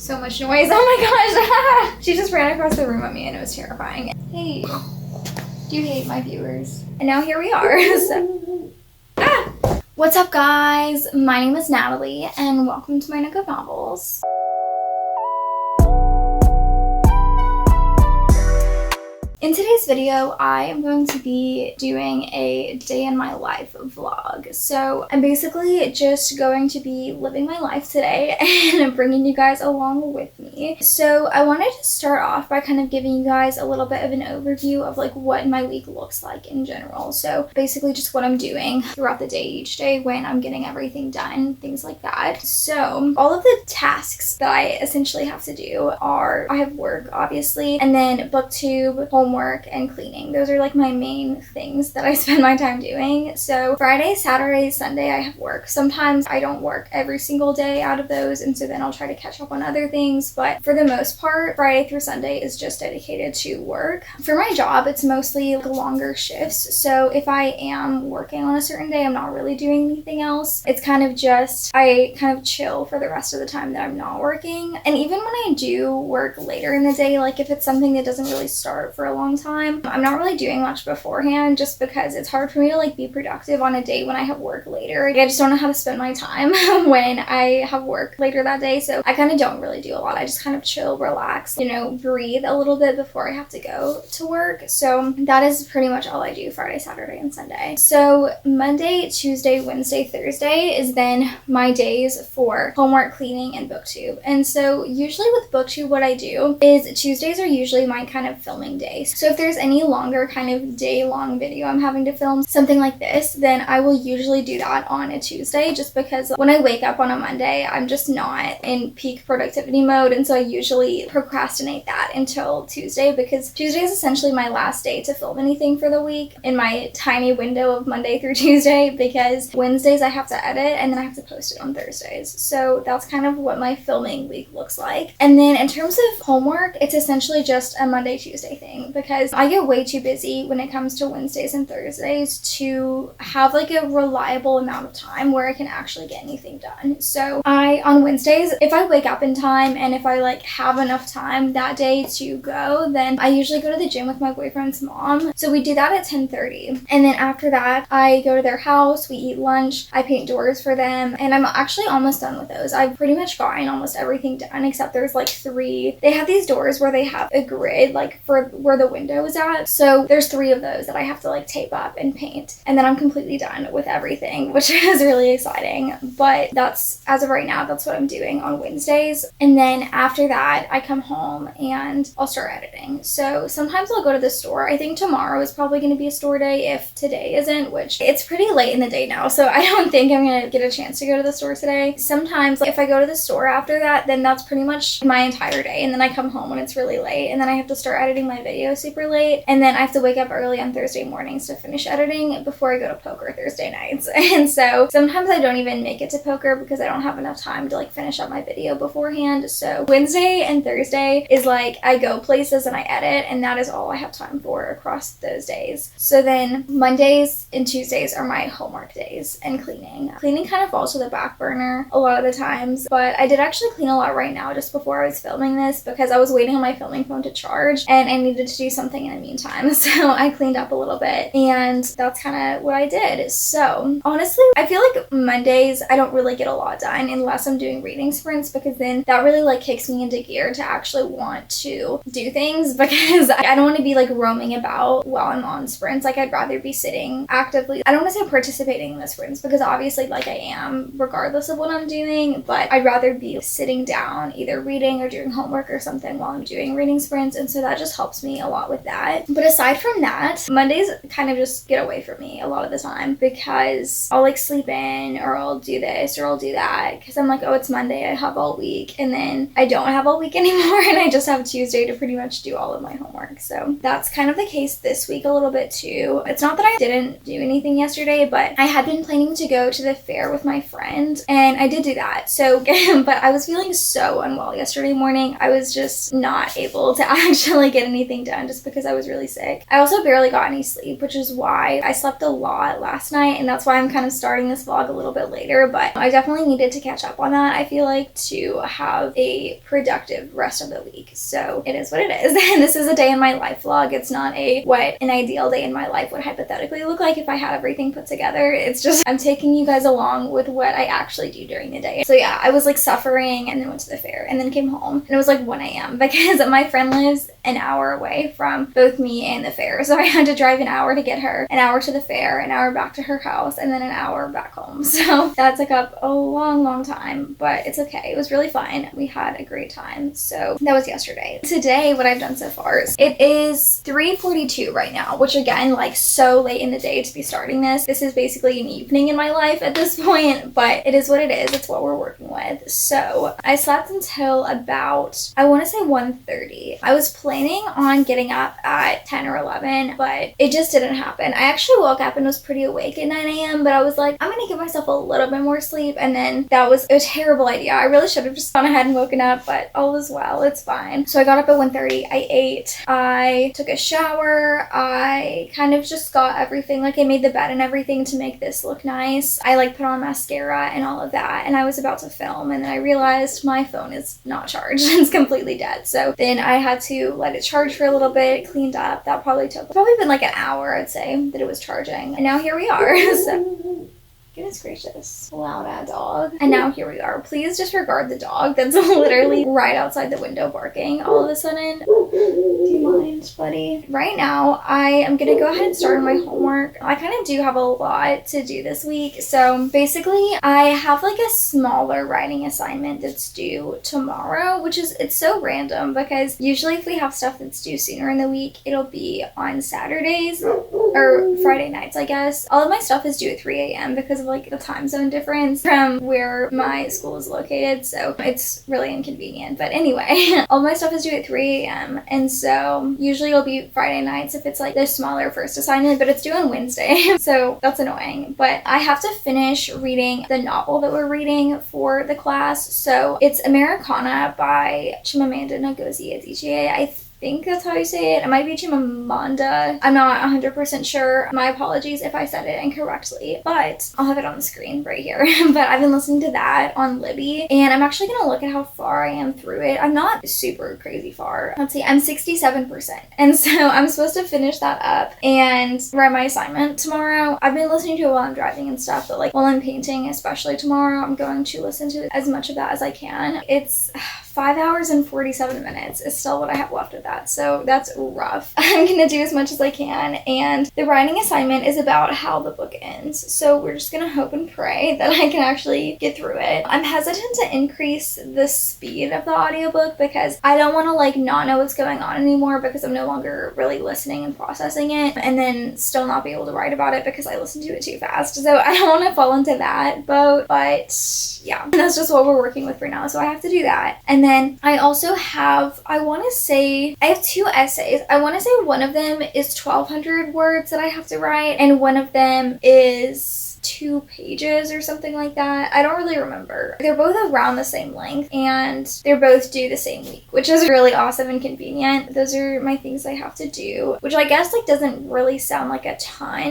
so much noise. Oh my gosh. She just ran across the room at me and it was terrifying. Hey, do you hate my viewers? And now here we are. What's up, guys? My name is Natalie and welcome to my Nook of Novels. In today's video, I am going to be doing a day in my life vlog. So I'm basically just going to be living my life today and bringing you guys along with me. So I wanted to start off by kind of giving you guys a little bit of an overview of like what my week looks like in general. So basically just what I'm doing throughout the day each day, when I'm getting everything done, things like that. So all of the tasks that I essentially have to do are, I have work obviously, and then booktube, homework, and cleaning. Those are like my main things that I spend my time doing. So Friday, Saturday, Sunday I have work. Sometimes I don't work every single day out of those, and so then I'll try to catch up on other things, but for the most part Friday through Sunday is just dedicated to work. For my job it's mostly like longer shifts, so if I am working on a certain day I'm not really doing anything else. It's kind of just, I kind of chill for the rest of the time that I'm not working. And even when I do work later in the day, like if it's something that doesn't really start for a long time, I'm not really doing much beforehand just because it's hard for me to like be productive on a day when I have work later. Like, I just don't know how to spend my time when I have work later that day, so I kind of don't really do a lot. I just kind of chill, relax, you know, breathe a little bit before I have to go to work. So that is pretty much all I do Friday, Saturday, and Sunday. So Monday, Tuesday, Wednesday, Thursday is then my days for homework, cleaning, and booktube. And so usually with booktube what I do is Tuesdays are usually my kind of filming days. So if there's any longer kind of day-long video I'm having to film, something like this, then I will usually do that on a Tuesday, just because when I wake up on a Monday, I'm just not in peak productivity mode, and so I usually procrastinate that until Tuesday, because Tuesday is essentially my last day to film anything for the week in my tiny window of Monday through Tuesday, because Wednesdays I have to edit and then I have to post it on Thursdays. So that's kind of what my filming week looks like. And then in terms of homework, it's essentially just a Monday, Tuesday thing, because I get way too busy when it comes to Wednesdays and Thursdays to have like a reliable amount of time where I can actually get anything done. So on Wednesdays, if I wake up in time and if I like have enough time that day to go, then I usually go to the gym with my boyfriend's mom. So we do that at 10:30. And then after that, I go to their house, we eat lunch, I paint doors for them, and I'm actually almost done with those. I've pretty much gotten almost everything done, except there's like 3. They have these doors where they have a grid like for where the window is at. So there's 3 of those that I have to like tape up and paint, and then I'm completely done with everything, which is really exciting. But that's, as of right now, that's what I'm doing on Wednesdays. And then after that I come home and I'll start editing. So sometimes I'll go to the store. I think tomorrow is probably going to be a store day if today isn't, which it's pretty late in the day now, so I don't think I'm gonna get a chance to go to the store today. Sometimes like, if I go to the store after that, then that's pretty much my entire day, and then I come home when it's really late, and then I have to start editing my video super late, and then I have to wake up early on Thursday mornings to finish editing before I go to poker Thursday nights. And so sometimes I don't even make it to poker because I don't have enough time to like finish up my video beforehand. So Wednesday and Thursday is like I go places and I edit, and that is all I have time for across those days. So then Mondays and Tuesdays are my homework days, and cleaning. Cleaning kind of falls to the back burner a lot of the times, but I did actually clean a lot right now just before I was filming this because I was waiting on my filming phone to charge and I needed to do something in the meantime. So I cleaned up a little bit, and that's kind of what I did. So honestly, I feel like Mondays I don't really get a lot done unless I'm doing reading sprints, because then that really like kicks me into gear to actually want to do things, because I don't want to be like roaming about while I'm on sprints. Like I'd rather be sitting actively, I don't want to say participating in the sprints, because obviously like I am regardless of what I'm doing, but I'd rather be sitting down either reading or doing homework or something while I'm doing reading sprints, and so that just helps me a lot with that. But aside from that, Mondays kind of just get away from me a lot of the time, because I'll like sleep in, or I'll do this or I'll do that, because I'm like, oh, it's Monday, I have all week, and then I don't have all week anymore and I just have Tuesday to pretty much do all of my homework. So that's kind of the case this week a little bit too. It's not that I didn't do anything yesterday, but I had been planning to go to the fair with my friend, and I did do that. So but I was feeling so unwell yesterday morning. I was just not able to actually get anything done just because I was really sick. I also barely got any sleep, which is why I slept a lot last night, and that's why I'm kind of starting this vlog a little bit later, but I definitely needed to catch up on that, I feel like, to have a productive rest of the week. So it is what it is. And this is a day in my life vlog. It's not a what an ideal day in my life would hypothetically look like if I had everything put together. It's just I'm taking you guys along with what I actually do during the day. So yeah, I was like suffering and then went to the fair and then came home, and it was like 1 a.m. because my friend lives an hour away from both me and the fair. So I had to drive an hour to get her, an hour to the fair, an hour back to her house, and then an hour back home. So that took up a long time, but it's okay. It was really fun. We had a great time. So that was yesterday. Today, what I've done so far is it is 3:42 right now, which again, like so late in the day to be starting this. This is basically an evening in my life at this point, but it is what it is. It's what we're working with. So I slept until about, I want to say 1:30. I was planning on getting up at 10 or 11, but it just didn't happen. I actually woke up and was pretty awake at 9 a.m., but I was like, I'm gonna give myself a little bit more sleep, and then that was a terrible idea. I really should have just gone ahead and woken up, but all was well. It's fine. So I got up at 1:30. I ate. I took a shower. I kind of just got everything, like I made the bed and everything to make this look nice. I like put on mascara and all of that, and I was about to film, and then I realized my phone is not charged. It's completely dead. So then I had to let it charge for a little bit, cleaned up. That probably been like an hour, I'd say, that it was charging. And now here we are. So goodness gracious. Loud ass dog. And now here we are. Please disregard the dog that's literally right outside the window barking all of a sudden. Do you mind, buddy? Right now, I am gonna go ahead and start on my homework. I kind of do have a lot to do this week. So basically, I have like a smaller writing assignment that's due tomorrow, which is, it's so random because usually if we have stuff that's due sooner in the week, it'll be on Saturdays or Friday nights, I guess. All of my stuff is due at 3 a.m. because of like the time zone difference from where my school is located, so it's really inconvenient. But anyway, all my stuff is due at 3 a.m. and so usually it'll be Friday nights if it's like the smaller first assignment, but it's due on Wednesday. So that's annoying. But I have to finish reading the novel that we're reading for the class. So it's Americana by Chimamanda Ngozi Adichie. I think that's how you say it. It might be Chimamanda. I'm not 100% sure. My apologies if I said it incorrectly, but I'll have it on the screen right here. But I've been listening to that on Libby, and I'm actually gonna look at how far I am through it. I'm not super crazy far. Let's see, I'm 67%. And so I'm supposed to finish that up and write my assignment tomorrow. I've been listening to it while I'm driving and stuff, but like while I'm painting, especially tomorrow, I'm going to listen to as much of that as I can. It's 5 hours and 47 minutes is still what I have left of that, so that's rough. I'm gonna do as much as I can, and the writing assignment is about how the book ends, so we're just gonna hope and pray that I can actually get through it. I'm hesitant to increase the speed of the audiobook because I don't want to like not know what's going on anymore because I'm no longer really listening and processing it, and then still not be able to write about it because I listened to it too fast. So I don't want to fall into that boat, but yeah, that's just what we're working with for now, so I have to do that. And then I also have, I want to say, I have 2 essays. I want to say one of them is 1,200 words that I have to write, and one of them is 2 pages or something like that. I don't really remember. They're both around the same length, and they're both due the same week, which is really awesome and convenient. Those are my things I have to do, which I guess like doesn't really sound like a ton.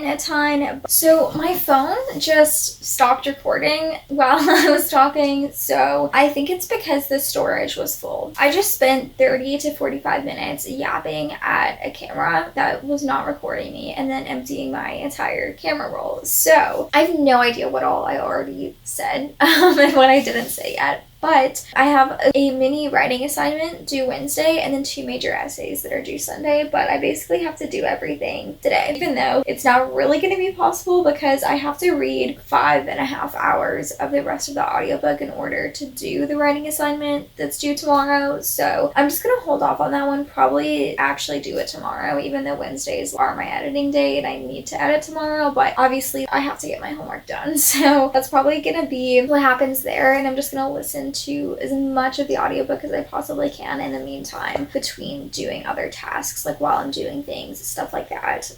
So my phone just stopped recording while I was talking, so I think it's because the storage was full. I just spent 30 to 45 minutes yapping at a camera that was not recording me and then emptying my entire camera roll. So I have no idea what all I already said and what I didn't say yet. But I have a mini writing assignment due Wednesday and then 2 major essays that are due Sunday, but I basically have to do everything today, even though it's not really going to be possible because I have to read 5.5 hours of the rest of the audiobook in order to do the writing assignment that's due tomorrow. So I'm just going to hold off on that one, probably actually do it tomorrow, even though Wednesdays are my editing day and I need to edit tomorrow, but obviously I have to get my homework done. So that's probably going to be what happens there, and I'm just going to listen to as much of the audiobook as I possibly can in the meantime between doing other tasks, like while I'm doing things, stuff like that.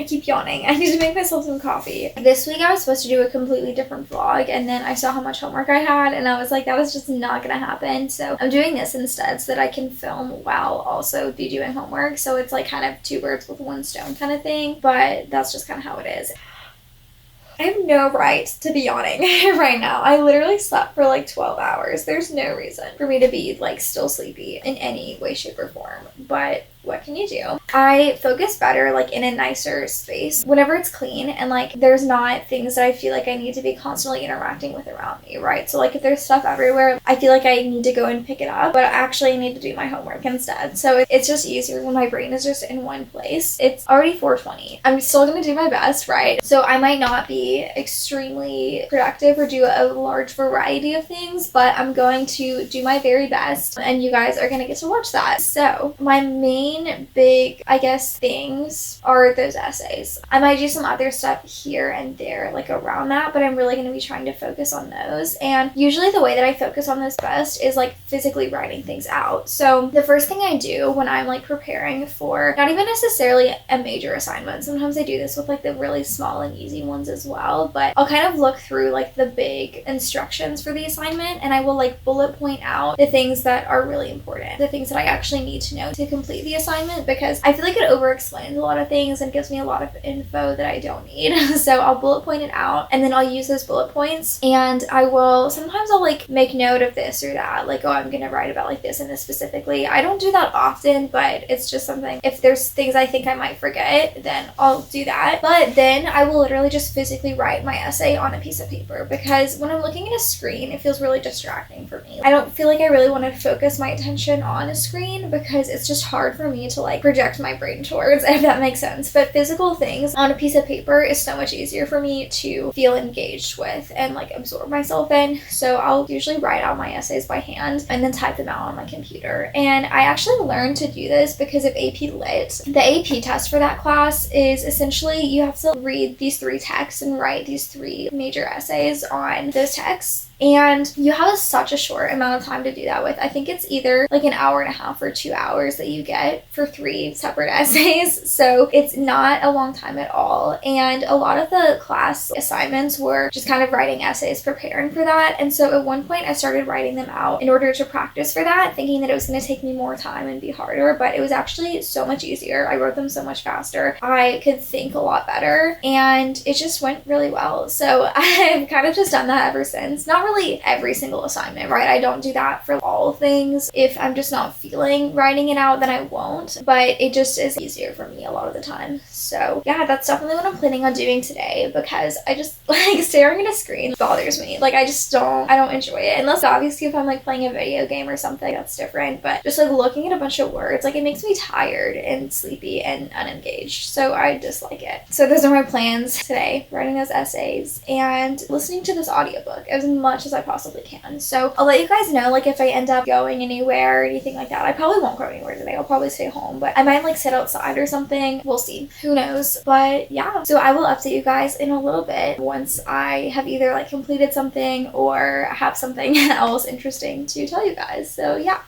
I keep yawning. I need to make myself some coffee. This week I was supposed to do a completely different vlog, and then I saw how much homework I had, and I was like, that was just not gonna happen. So I'm doing this instead so that I can film while also be doing homework. So it's like kind of 2 birds with 1 stone kind of thing, but that's just kind of how it is. I have no right to be yawning right now. I literally slept for like 12 hours. There's no reason for me to be like still sleepy in any way, shape, or form. But what can you do? I focus better like in a nicer space whenever it's clean and like there's not things that I feel like I need to be constantly interacting with around me, right? So like if there's stuff everywhere, I feel like I need to go and pick it up, but actually I need to do my homework instead. So it's just easier when my brain is just in one place. It's already 4:20. I'm still gonna do my best, right? So I might not be extremely productive or do a large variety of things, but I'm going to do my very best and you guys are gonna get to watch that. So my main big, I guess, things are those essays. I might do some other stuff here and there like around that, but I'm really going to be trying to focus on those. And usually the way that I focus on this best is like physically writing things out. So the first thing I do when I'm like preparing for not even necessarily a major assignment, sometimes I do this with like the really small and easy ones as well, but I'll kind of look through like the big instructions for the assignment and I will like bullet point out the things that are really important, the things that I actually need to know to complete the assignment, because I feel like it over explains a lot of things and gives me a lot of info that I don't need. So I'll bullet point it out and then I'll use those bullet points and sometimes I'll like make note of this or that, like, oh, I'm gonna write about like this and this specifically. I don't do that often, but it's just something, if there's things I think I might forget, then I'll do that. But then I will literally just physically write my essay on a piece of paper, because when I'm looking at a screen, it feels really distracting for me. I don't feel like I really want to focus my attention on a screen because it's just hard for me to like project my brain towards, if that makes sense. But physical things on a piece of paper is so much easier for me to feel engaged with and like absorb myself in. So I'll usually write out my essays by hand and then type them out on my computer. And I actually learned to do this because of AP Lit. The AP test for that class is essentially you have to read these 3 texts and write these 3 major essays on those texts. And you have such a short amount of time to do that with. I think it's either like an hour and a half or 2 hours that you get for 3 separate essays. So it's not a long time at all. And a lot of the class assignments were just kind of writing essays, preparing for that. And so at one point I started writing them out in order to practice for that, thinking that it was going to take me more time and be harder, but it was actually so much easier. I wrote them so much faster. I could think a lot better and it just went really well. So I've kind of just done that ever since. Not really every single assignment, right? I don't do that for all things. If I'm just not feeling writing it out, then I won't, but it just is easier for me a lot of the time. So yeah, that's definitely what I'm planning on doing today, because I just like staring at a screen bothers me. Like I don't enjoy it, unless obviously if I'm like playing a video game or something, that's different, but just like looking at a bunch of words, like it makes me tired and sleepy and unengaged. So I dislike it. So those are my plans today, writing those essays and listening to this audiobook as much as I possibly can. So I'll let you guys know like if I end up going anywhere or anything like that. I probably won't go anywhere today. I'll probably stay home, but I might like sit outside or something. We'll see. Who knows? But yeah, so I will update you guys in a little bit once I have either like completed something or have something else interesting to tell you guys. So yeah.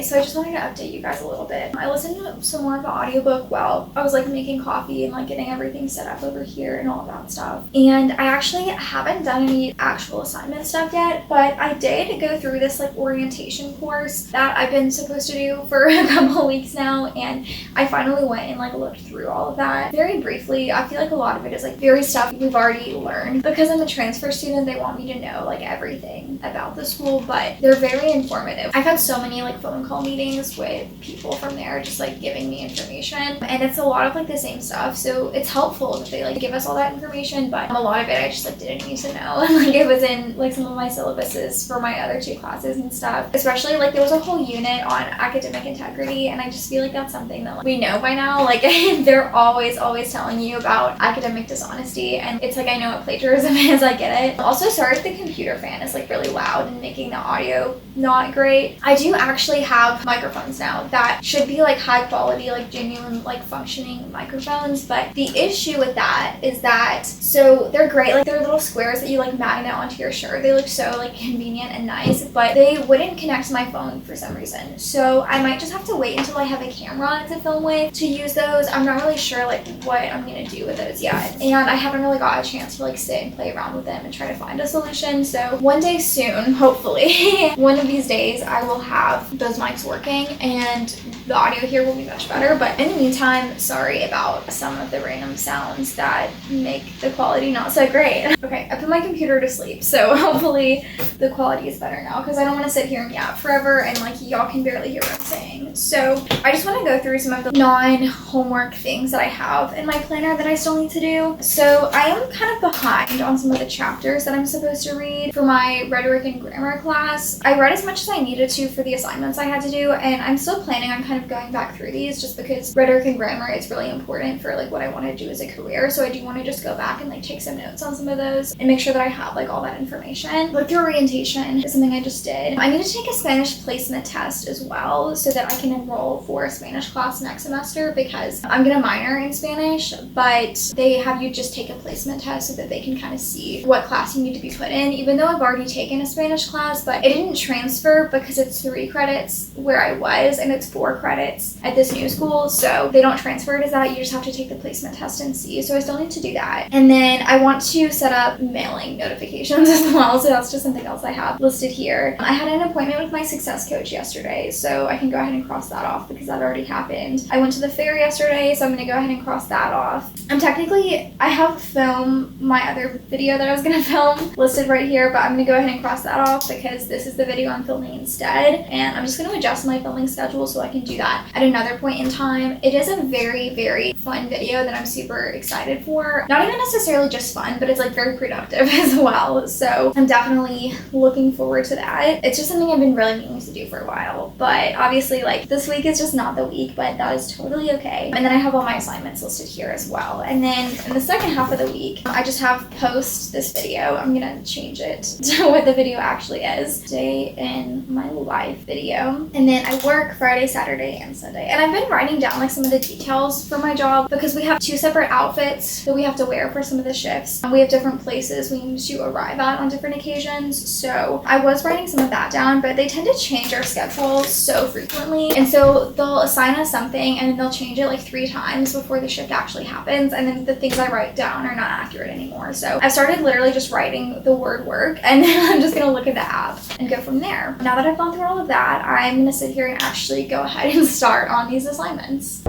So I just wanted to update you guys a little bit. I listened to some more of the audiobook while I was like making coffee and like getting everything set up over here and all of that stuff. And I actually haven't done any actual assignment stuff yet, but I did go through this like orientation course that I've been supposed to do for a couple weeks now, and I finally went and like looked through all of that very briefly. I feel like a lot of it is like very stuff we've already learned. Because I'm a transfer student, they want me to know like everything about the school, but they're very informative. I've had so many like phone call meetings with people from there just like like giving me information, and it's a lot of like the same stuff, so it's helpful that they like give us all that information, but a lot of it I just like didn't need to know. And like it was in like some of my syllabuses for my other 2 classes and stuff, especially like there was a whole unit on academic integrity, and I just feel like that's something that like, we know by now. Like they're always telling you about academic dishonesty, and it's like I know what plagiarism is, I get it. Also, sorry if the computer fan is like really loud and making the audio not great. I do actually have microphones now that should be like high quality, like genuine, like functioning microphones, but the issue with that is that, so they're great, like they're little squares that you like magnet onto your shirt. They look so like convenient and nice, but they wouldn't connect to my phone for some reason, so I might just have to wait until I have a camera to film with to use those. I'm not really sure like what I'm gonna do with those yet, and I haven't really got a chance to like sit and play around with them and try to find a solution. So one day soon, hopefully one of these days, I will have those mics working and the audio here will be much better. But in the meantime, sorry about some of the random sounds that make the quality not so great. Okay, I put my computer to sleep, so hopefully the quality is better now, because I don't want to sit here and yap forever and like y'all can barely hear what I'm saying. So I just want to go through some of the non-homework things that I have in my planner that I still need to do. So I am kind of behind on some of the chapters that I'm supposed to read for my rhetoric and grammar class. I read as much as I needed to for the assignments I had to do, and I'm still planning on kind of going back through these just because rhetoric and grammar is really important for like what I want to do as a career. So I do want to just go back and like take some notes on some of those and make sure that I have like all that information. But through orientation is something I just did. I need to take a Spanish placement test as well so that I can enroll for a Spanish class next semester, because I'm gonna minor in Spanish, but they have you just take a placement test so that they can kind of see what class you need to be put in, even though I've already taken a Spanish class, but it didn't transfer because it's 3 credits where I was and it's 4 credits at this new school, so they don't transfer it as that. You just have to take the placement test and see. So I still need to do that. And then I want to set up mailing notifications as well, so that's just something else I have listed here. I had an appointment with my success coach yesterday, so I can go ahead and cross that off because that already happened. I went to the fair yesterday, so I'm gonna go ahead and cross that off. I have film my other video that I was gonna film listed right here, but I'm gonna go ahead and cross that off because this is the video I'm filming instead, and I'm just gonna adjust my filming schedule so I can do that at another point in time. It is a very fun video that I'm super excited for. Not even necessarily just fun, but it's like very productive as well, so I'm definitely looking forward to that. It's just something I've been really meaning to do for a while, but obviously like this week is just not the week, but that is totally okay. And then I have all my assignments listed here as well. And then in the second half of the week, I just have post this video. I'm gonna change it to what the video actually is. Day in my life video. And then I work Friday, Saturday, and Sunday. And I've been writing down like some of the details for my job because we have 2 separate outfits that we have to wear for some of the shifts. We have different places we need to arrive at on different occasions. So I was writing some of that down, but they tend to change our schedules so frequently. And so they'll assign us something and then they'll change it like 3 times before the shift actually happens. And then the things I write down are not accurate anymore. So I started literally just writing the word work, and then I'm just gonna look at the app and go from there. Now that I've gone through all of that, I'm gonna sit here and actually go ahead and start on these assignments.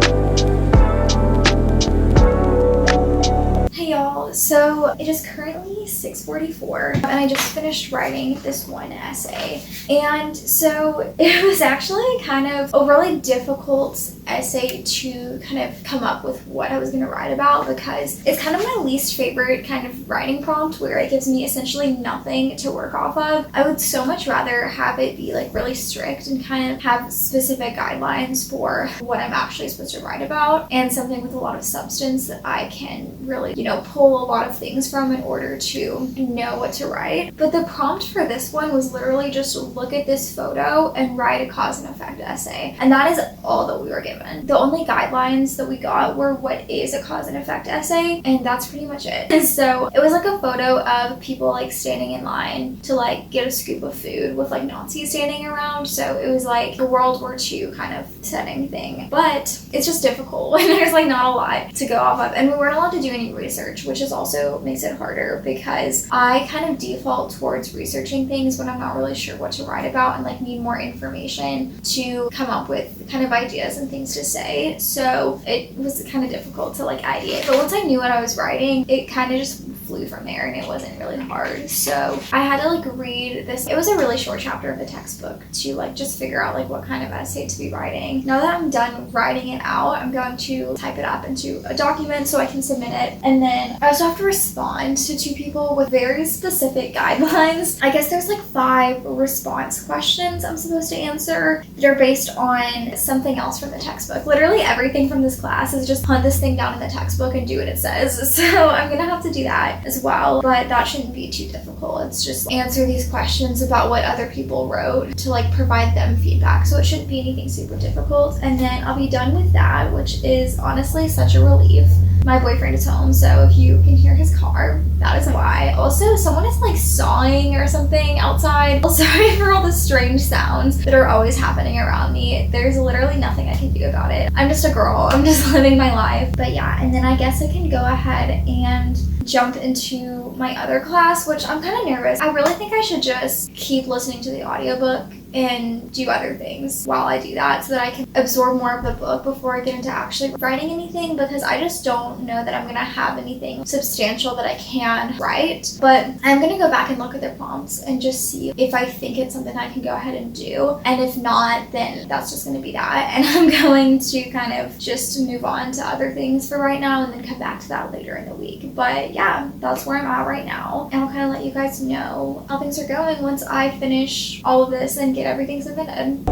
Hey y'all, so it is currently 6:44 and I just finished writing this one essay, and so it was actually kind of a really difficult essay to kind of come up with what I was going to write about, because it's kind of my least favorite kind of writing prompt where it gives me essentially nothing to work off of. I would so much rather have it be like really strict and kind of have specific guidelines for what I'm actually supposed to write about, and something with a lot of substance that I can really, pull a lot of things from in order to know what to write. But the prompt for this one was literally just look at this photo and write a cause and effect essay. And that is all that we were given. The only guidelines that we got were what is a cause and effect essay, and that's pretty much it. And so it was like a photo of people like standing in line to like get a scoop of food with like Nazis standing around. So it was like a World War II kind of setting thing. But it's just difficult when there's like not a lot to go off of. And we weren't allowed to do any research, which is also makes it harder because I kind of default towards researching things when I'm not really sure what to write about and like need more information to come up with kind of ideas and things to say. So it was kind of difficult to like ideate. But once I knew what I was writing, it kind of just flew from there and it wasn't really hard. So I had to like read this. It was a really short chapter of the textbook to like just figure out like what kind of essay to be writing. Now that I'm done writing it out, I'm going to type it up into a document so I can submit it. And then I also have to respond to 2 people with very specific guidelines. I guess there's like 5 response questions I'm supposed to answer that are based on something else from the textbook. Literally everything from this class is just hunt this thing down in the textbook and do what it says. So I'm gonna have to do that as well, but that shouldn't be too difficult. It's just answer these questions about what other people wrote to like provide them feedback. So it shouldn't be anything super difficult. And then I'll be done with that, which is honestly such a relief. My boyfriend is home, so if you can hear his car, that is why. Also, someone is like sawing or something outside. Sorry for all the strange sounds that are always happening around me. There's literally nothing I can do about it. I'm just a girl. I'm just living my life. But yeah, and then I guess I can go ahead and jump into my other class, which I'm kind of nervous. I really think I should just keep listening to the audiobook and do other things while I do that so that I can absorb more of the book before I get into actually writing anything, because I just don't know that I'm gonna have anything substantial that I can write. But I'm gonna go back and look at the prompts and just see if I think it's something I can go ahead and do, and if not, then that's just gonna be that, and I'm going to kind of just move on to other things for right now and then come back to that later in the week. But yeah, that's where I'm at right now, and I'll kind of let you guys know how things are going once I finish all of this and get everything submitted.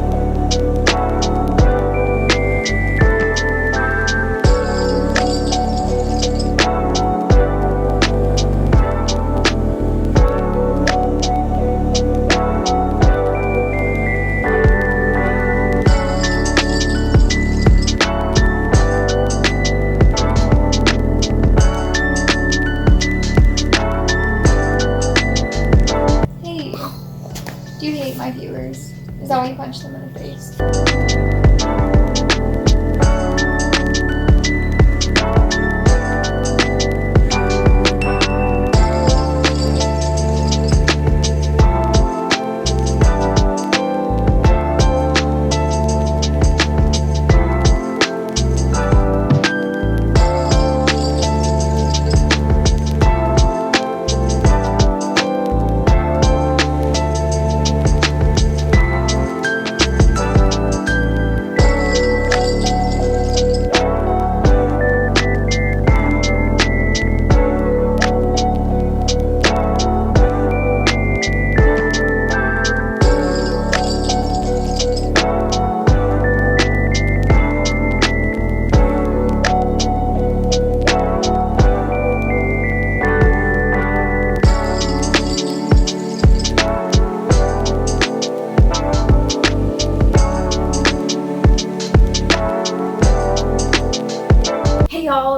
Hey, do you hate my viewers? Is that when you punch them in the face?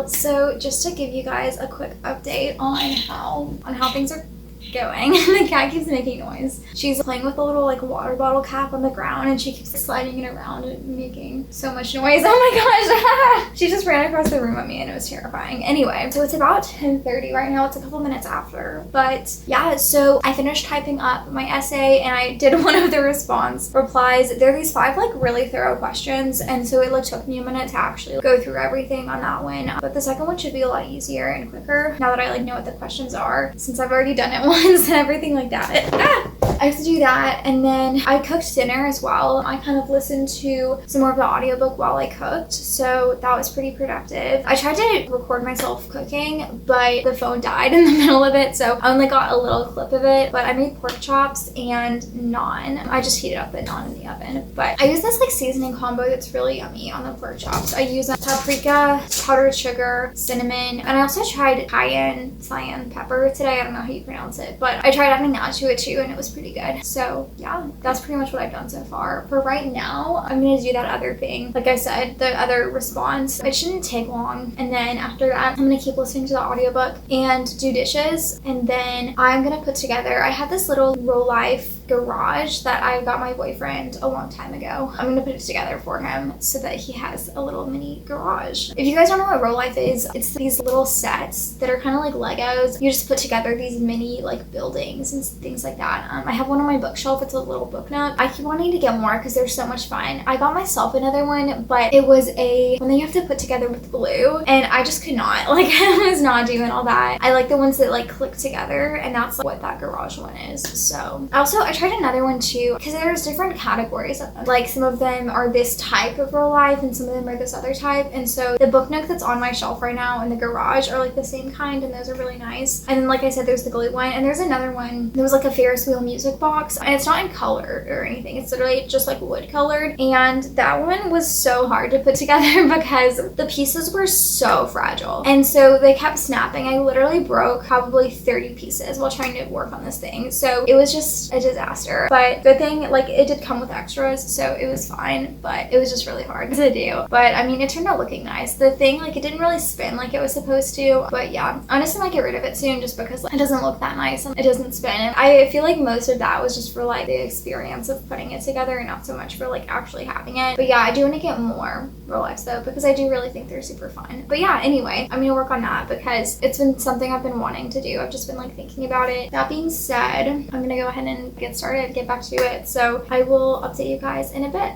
So just to give you guys a quick update on how things are going. The cat keeps making noise. She's playing with a little like water bottle cap on the ground and she keeps sliding it around and making so much noise. Oh my gosh. She just ran across the room at me and it was terrifying. Anyway, so it's about 10:30 right now. It's a couple minutes after. But yeah, so I finished typing up my essay and I did one of the response replies. There are these 5 like really thorough questions, and so it like took me a minute to actually go through everything on that one. But the second one should be a lot easier and quicker now that I like know what the questions are, since I've already done it once and everything like that. I have to do that, and then I cooked dinner as well. I kind of listened to some more of the audiobook while I cooked, so that was pretty productive. I tried to record myself cooking, but the phone died in the middle of it, so I only got a little clip of it. But I made pork chops and naan. I just heated up the naan in the oven, but I use this like seasoning combo that's really yummy on the pork chops. I use paprika, powdered sugar, cinnamon, and I also tried cayenne pepper today. I don't know how you pronounce it, but I tried adding that to it too, and it was pretty good. So yeah, that's pretty much what I've done so far. For right now, I'm gonna do that other thing. Like I said, the other response. It shouldn't take long. And then after that, I'm gonna keep listening to the audiobook and do dishes. And then I'm gonna put together, I have this little Rolife garage that I got my boyfriend a long time ago. I'm gonna put it together for him so that he has a little mini garage. If you guys don't know what Rolife is, it's these little sets that are kind of like Legos. You just put together these mini like buildings and things like that. I have one on my bookshelf. It's a little book nook. I keep wanting to get more because they're so much fun. I got myself another one, but it was one that you have to put together with glue, and I just could not. Like, I was not doing all that. I like the ones that like click together, and that's like what that garage one is. So I tried another one too, because there's different categories of them. Like, some of them are this type of Rolife and some of them are this other type, and so the book nook that's on my shelf right now in the garage are like the same kind, and those are really nice. And then, like I said, there's the glue one, and there's another one. There was like a Ferris wheel music box, and it's not in color or anything. It's literally just like wood colored, and that one was so hard to put together because the pieces were so fragile, and so they kept snapping. I literally broke probably 30 pieces while trying to work on this thing, so it was just a disaster. But good thing, like, it did come with extras, so it was fine, but it was just really hard to do. But I mean, it turned out looking nice. The thing, like, it didn't really spin like it was supposed to, but yeah, honestly, I might get rid of it soon just because like, it doesn't look that nice and it doesn't spin. And I feel like most of that was just for like the experience of putting it together and not so much for like actually having it. But yeah, I do want to get more Rolifes though, because I do really think they're super fun. But yeah, anyway, I'm gonna work on that because it's been something I've been wanting to do. I've just been like thinking about it. That being said, I'm gonna go ahead and get started, get back to it. So I will update you guys in a bit.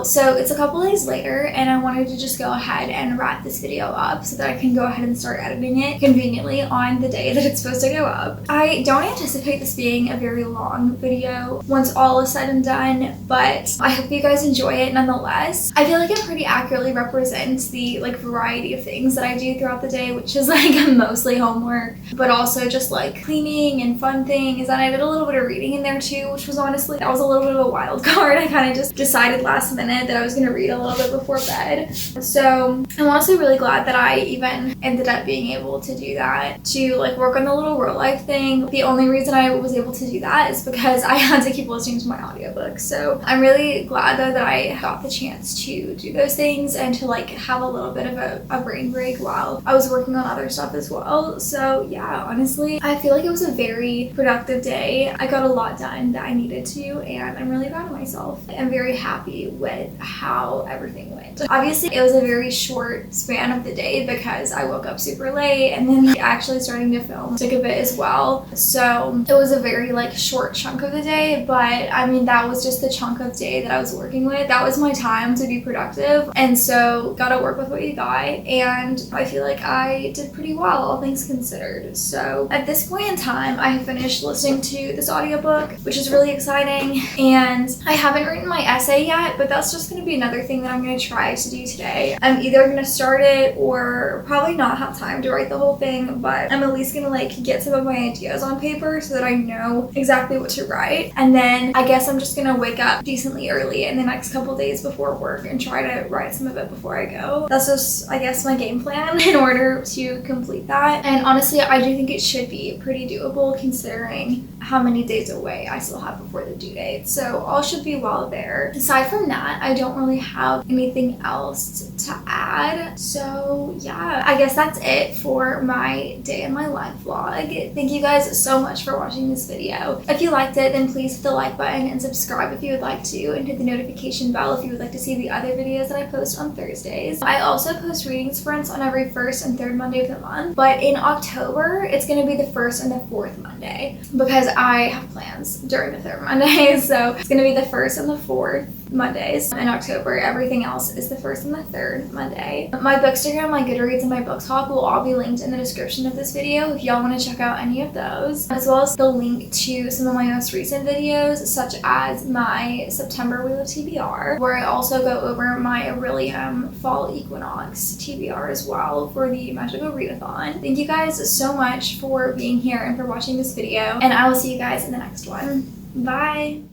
So it's a couple days later and I wanted to just go ahead and wrap this video up so that I can go ahead and start editing it conveniently on the day that it's supposed to go up. I don't anticipate this being a very long video once all is said and done, but I hope you guys enjoy it nonetheless. I feel like it pretty accurately represents the like variety of things that I do throughout the day, which is like mostly homework, but also just like cleaning and fun things. And I did a little bit of reading in there too, which was honestly, that was a little bit of a wild card. I kind of just decided last minute minute that I was gonna read a little bit before bed. So I'm honestly really glad that I even ended up being able to do that, to like work on the little Rolife thing. The only reason I was able to do that is because I had to keep listening to my audiobook. So I'm really glad though that I got the chance to do those things and to like have a little bit of a brain break while I was working on other stuff as well. So yeah, honestly, I feel like it was a very productive day. I got a lot done that I needed to, and I'm really proud of myself. I'm very happy with how everything went. Obviously, it was a very short span of the day because I woke up super late, and then actually starting to film took a bit as well. So it was a very like short chunk of the day, but I mean, that was just the chunk of day that I was working with. That was my time to be productive, and so gotta work with what you got, and I feel like I did pretty well, all things considered. So at this point in time, I have finished listening to this audiobook, which is really exciting, and I haven't written my essay yet, but that's just going to be another thing that I'm going to try to do today. I'm either going to start it or probably not have time to write the whole thing, but I'm at least going to like get some of my ideas on paper so that I know exactly what to write. And then I guess I'm just going to wake up decently early in the next couple days before work and try to write some of it before I go. That's just, I guess, my game plan in order to complete that. And honestly, I do think it should be pretty doable considering how many days away I still have before the due date. So all should be well there. Aside from that, I don't really have anything else to add. So yeah, I guess that's it for my day in my life vlog. Thank you guys so much for watching this video. If you liked it, then please hit the like button and subscribe if you would like to, and hit the notification bell if you would like to see the other videos that I post on Thursdays. I also post reading sprints on every first and third Monday of the month, but in October, it's going to be the first and the fourth Monday because I have plans during the third Monday. So it's going to be the first and the fourth Mondays in October. Everything else is the first and the third Monday. My Bookstagram, my Goodreads, and my book talk will all be linked in the description of this video if y'all want to check out any of those, as well as the link to some of my most recent videos, such as my September Wheel of TBR, where I also go over my Aurelium Fall Equinox TBR as well for the Magical Readathon. Thank you guys so much for being here and for watching this video, and I will see you guys in the next one. Bye!